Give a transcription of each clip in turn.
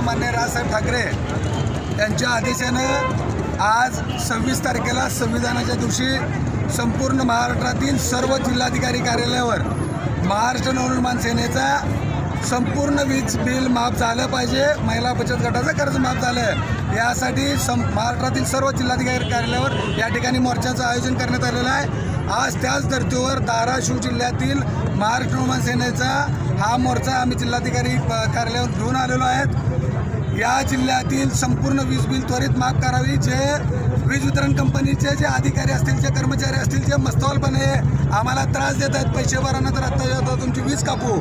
माननीय राजसाहेब ठाकरे यांच्या आदेशानं आज 26 तारखेला संविधानाच्या दिवशी संपूर्ण महाराष्ट्रातील सर्व जिल्हाधिकारी कार्यालयावर महाराष्ट्र नवनिर्माण सेनेचा संपूर्ण वीज बिल माफ झालं पाहिजे, महिला बचत गटाचं कर्ज माफ झालं यासाठी महाराष्ट्रातील सर्व जिल्हाधिकारी कार्यालयावर या ठिकाणी मोर्चाचं आयोजन करण्यात आलेलं आहे। आज त्याच धर्तीवर धाराशिव जिल्ह्यातील महाराष्ट्र नवनिर्माण सेनेचा हा मोर्चा आम्ही जिल्हाधिकारी कार्यालयावर घेऊन आलेलो आहेत। या जिल्ह्यातील संपूर्ण वीज बिल त्वरित माफ करावी। जे वीज वितरण कंपनीचे जे अधिकारी असतील, जे कर्मचारी असतील, जे मस्तवालपणे आम्हाला त्रास देत आहेत, पैसे भरांना तर आत्ता येतो तुमची वीज कापू,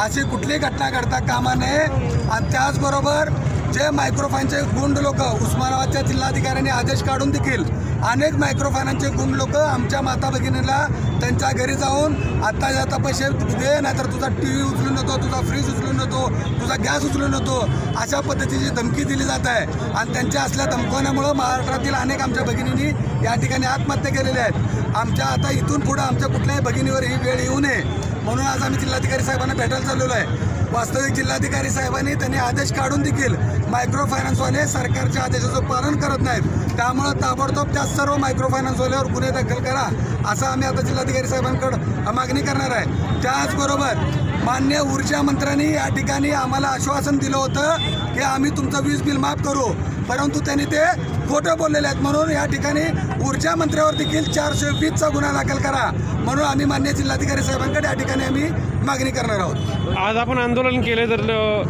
अशी कुठलीही घटना घडता कामा नये। आणि त्याचबरोबर जे मायक्रोफायनान्सचे गुंड लोक, उस्मानाबादच्या जिल्हाधिकाऱ्यांनी आदेश काढून देखील अनेक मायक्रोफायनान्सचे गुंड लोक आमच्या माता भगिनीला त्यांच्या घरी जाऊन आत्ता जाता पैसे दे, नाहीतर तुझा TV उचलून नेतो, तुझा फ्रीज उचलून नेतो, तुझा गॅस उचलून नेतो, अशा पद्धतीची धमकी दिली जात आहे। आणि त्यांच्या असल्या धमकवण्यामुळं महाराष्ट्रातील अनेक आमच्या भगिनींनी या ठिकाणी आत्महत्या केलेल्या आहेत। आमच्या आता इथून पुढं आमच्या कुठल्याही भगिनीवर ही वेळ येऊ नये म्हणून आज आम्ही जिल्हाधिकारी साहेबांना भेटायला चाललेलो आहे। वास्तविक जिल्हाधिकारी साहेबांनी त्यांनी आदेश काढून देखील मायक्रो फायनान्सवाले सरकारच्या आदेशाचं पालन करत नाहीत, त्यामुळं ताबडतोब त्या सर्व मायक्रो फायनान्सवाल्यावर गुन्हे दाखल करा असं आम्ही आता जिल्हाधिकारी साहेबांकडे मागणी करणार आहे। त्याचबरोबर माननीय ऊर्जा मंत्र्यांनी या ठिकाणी आम्हाला आश्वासन दिलं होतं की आम्ही तुमचं वीज बिल माफ करू, परंतु त्यांनी ते खोटं बोललेले आहेत। म्हणून या ठिकाणी ऊर्जा मंत्र्यावर देखील 420चा गुन्हा दाखल करा म्हणून आम्ही माननीय जिल्हाधिकारी साहेबांकडे या ठिकाणी आम्ही मागणी करणार आहोत। आज आपण आंदोलन केले, तर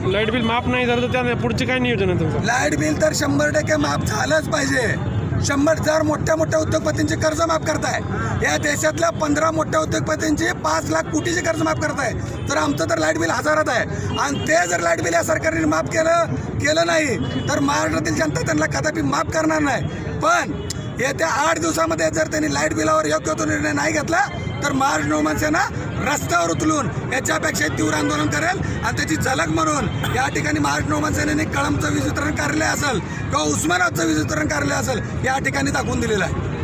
लाईट बिल माफ नाही झालं तर त्या पुढचे काय नियोजन आहे तुमचं? लाईट बिल तर 100% माफ झालंच पाहिजे। 100,000 मोठ्या उद्योगपतींचे कर्ज माफ करताय, या देशातल्या 15 मोठ्या उद्योगपतींची 5 लाख कोटीचे कर्ज माफ करताय, तर आमचं तर लाईट बिल हजारात आहे। आणि ते जर लाईट बिल या सरकारने माफ केलं नाही तर महाराष्ट्रातील जनता त्यांना कदापि माफ करणार नाही। पण येत्या 8 दिवसामध्ये जर त्यांनी लाईट बिलावर योग्य तो निर्णय नाही घेतला तर महाराष्ट्र नवनिर्माण सेना रस्त्यावर उतरून याच्यापेक्षा तीव्र आंदोलन करेल। आणि त्याची झलक म्हणून या ठिकाणी महाराष्ट्र नवनिर्माण सेनेने कळंबचं वीज वितरण कार्यालय असेल किंवा उस्मानाबादचं वीज वितरण कार्यालय असेल या ठिकाणी दाखवून दिलेलं आहे।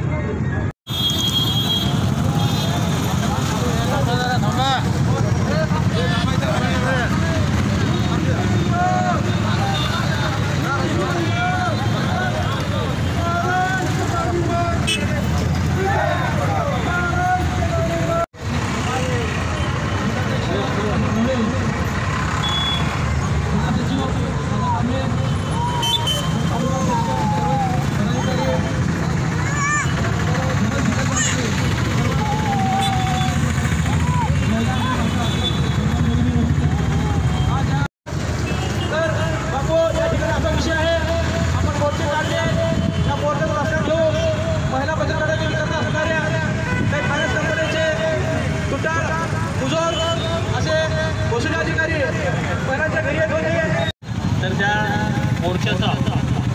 तर त्या मोर्चाचा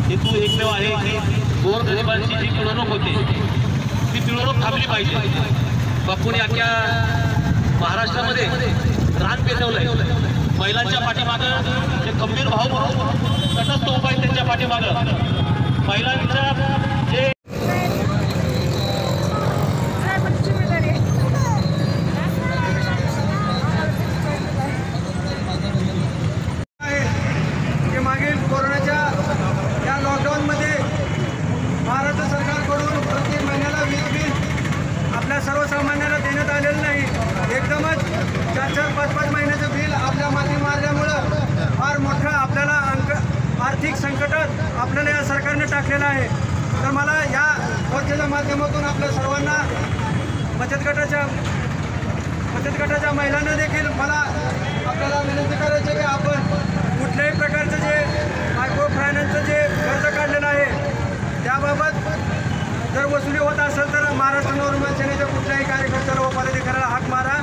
हेतू एकमेव आहे की गोरगरिबांची जी पिळवणूक होते ती पिळवणूक थांबली पाहिजे। बापूने अख्ख्या महाराष्ट्रामध्ये रान पेटवलंय, महिलांच्या पाठीमागं जे खंबीर भाव म्हणून तटस्थ उभा आहेत त्यांच्या पाठीमागं महिलांच्या जे सर्वसामान्याला देण्यात आलेलं नाही। एकदमच 4-4, 5-5 महिन्याचं बिल आपल्या माती मारल्यामुळं फार मोठं आपल्याला आर्थिक संकटात आपल्याला या सरकारने टाकलेलं आहे। तर मला या मोर्चाच्या माध्यमातून आपल्या सर्वांना बचत गटाच्या महिलांना देखील मला आपल्याला विनंती करायची आहे की आपण कुठल्याही प्रकारचं जे मायक्रो फायनान्सचं जे कर्ज काढलेलं आहे त्याबाबत जर वसुली होत असेल तर महाराष्ट्र नवनिर्माण सेनेच्या कुठल्याही कार्यकर्त्याला व पदाधिकाऱ्याला हाक मारा।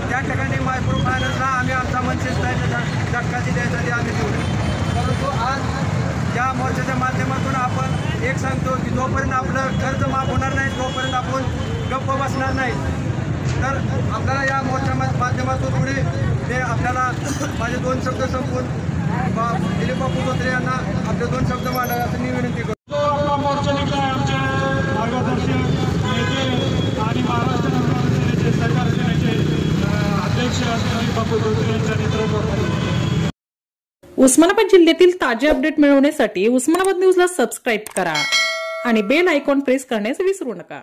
त्या ठिकाणी मायक्रो फायनान्सला आम्ही आमचा मनसेच झटका द्यायसाठी आम्ही देऊ। परंतु आज या मोर्चाच्या माध्यमातून आपण एक सांगतो की जोपर्यंत आपलं कर्ज माफ होणार नाही तोपर्यंत आपण गप्प बसणार नाही। तर आपल्याला या मोर्चाच्या माध्यमातून पुढे ते आपल्याला माझे 2 शब्द संपून दिलीप बापू धोत्रे यांना आपले 2 शब्द मांडावे असं मी विनंती करतो। मोर्चा निघाला आमचे मार्गदर्शक नेते आणि महाराष्ट्र नवनिर्माण सेनेचे सरकार सेनेचे अध्यक्ष दिलीप बापू धोत्रे यांच्या नेतृत्वाखाली उस्मानाबाद जिल्ह्यातील ताजे अपडेट मिळवण्यासाठी उस्मानाबाद न्यूजला सबस्क्राईब करा आणि बेल आयकॉन प्रेस करण्यास विसरू नका।